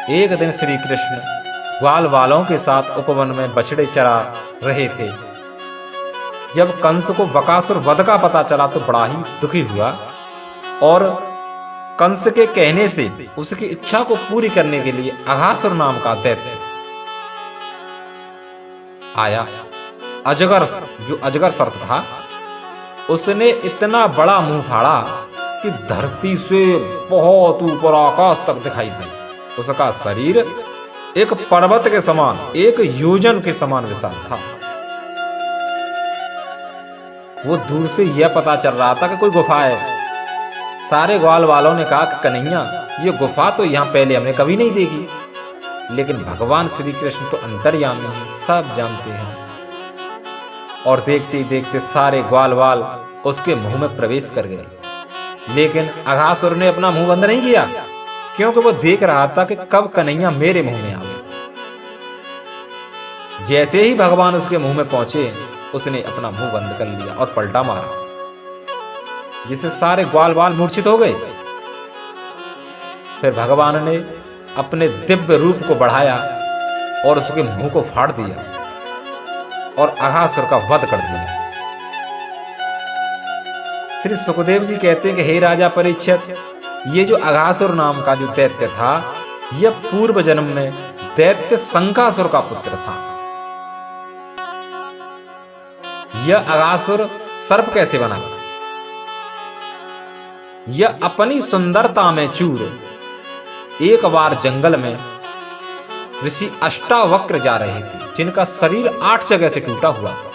एक दिन श्री कृष्ण ग्वाल वालों के साथ उपवन में बछड़े चरा रहे थे। जब कंस को बकासुर वध का पता चला तो बड़ा ही दुखी हुआ और कंस के कहने से उसकी इच्छा को पूरी करने के लिए अघासुर नाम का दैत्य आया। अजगर, जो अजगर सर्प था, उसने इतना बड़ा मुंह फाड़ा कि धरती से बहुत ऊपर आकाश तक दिखाई दी। उसका शरीर एक पर्वत के समान, एक योजन के समान विशाल था। वो दूर से यह पता चल रहा था कि कोई गुफा है। सारे ग्वाल वालों ने कहा कि कन्हैया, ये गुफा तो यहाँ पहले हमने कभी नहीं देखी। लेकिन भगवान श्री कृष्ण तो अंतर्यामी हैं, सब जानते हैं। और देखते ही देखते सारे ग्वाल वाल उसके मुंह में प्रवेश कर गए। लेकिन अघासुर ने अपना मुंह बंद नहीं किया, क्योंकि वो देख रहा था कि कब कन्हैया मेरे मुंह में आवे। जैसे ही भगवान उसके मुंह में पहुंचे, उसने अपना मुंह बंद कर लिया और पलटा मारा, जिससे सारे ग्वाल वाल मूर्छित हो गए। फिर भगवान ने अपने दिव्य रूप को बढ़ाया और उसके मुंह को फाड़ दिया और अघासुर का वध कर दिया। श्री सुखदेव जी कहते हैं कि हे राजा परीक्षित, ये जो अघासुर नाम का जो दैत्य था, यह पूर्व जन्म में दैत्य शंकासुर का पुत्र था। यह अघासुर सर्प कैसे बना? यह अपनी सुंदरता में चूर एक बार जंगल में ऋषि अष्टावक्र जा रहे थे, जिनका शरीर 8 जगह से टूटा हुआ था।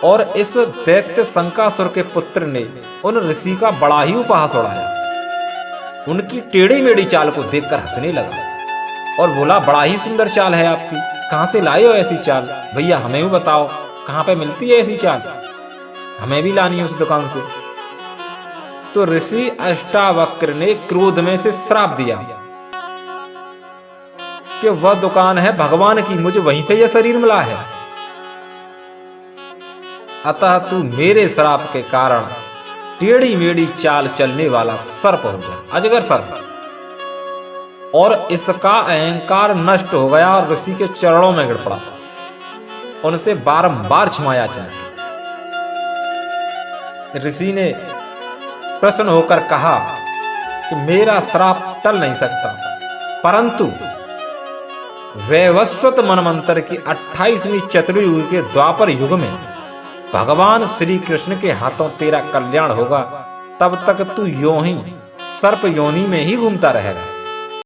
और इस दैत्य शंकासुर के पुत्र ने उन ऋषि का बड़ा ही उपहास उड़ाया। उनकी टेढ़ी मेढ़ी चाल को देखकर हंसने लगा और बोला, बड़ा ही सुंदर चाल है आपकी, कहां से लाए हो ऐसी चाल? भैया हमें भी बताओ, कहां पे मिलती है ऐसी चाल? हमें भी लानी है उस दुकान से। तो ऋषि अष्टावक्र ने क्रोध में से श्राप दिया कि वह दुकान है भगवान की, मुझे वहीं से यह शरीर मिला है। अतः तू मेरे श्राप के कारण टेढ़ी मेढ़ी चाल चलने वाला सर्प हो गया, अजगर सर्प। और इसका अहंकार नष्ट हो गया और ऋषि के चरणों में गिर पड़ा, उनसे बारंबार क्षमा याचना की। ऋषि ने प्रसन्न होकर कहा कि मेरा श्राप टल नहीं सकता, परंतु वैवस्वत मनमंत्र की 28वीं चतुर्युग के द्वापर युग में भगवान श्री कृष्ण के हाथों तेरा कल्याण होगा। तब तक तू यों ही सर्प योनि में ही घूमता रहेगा।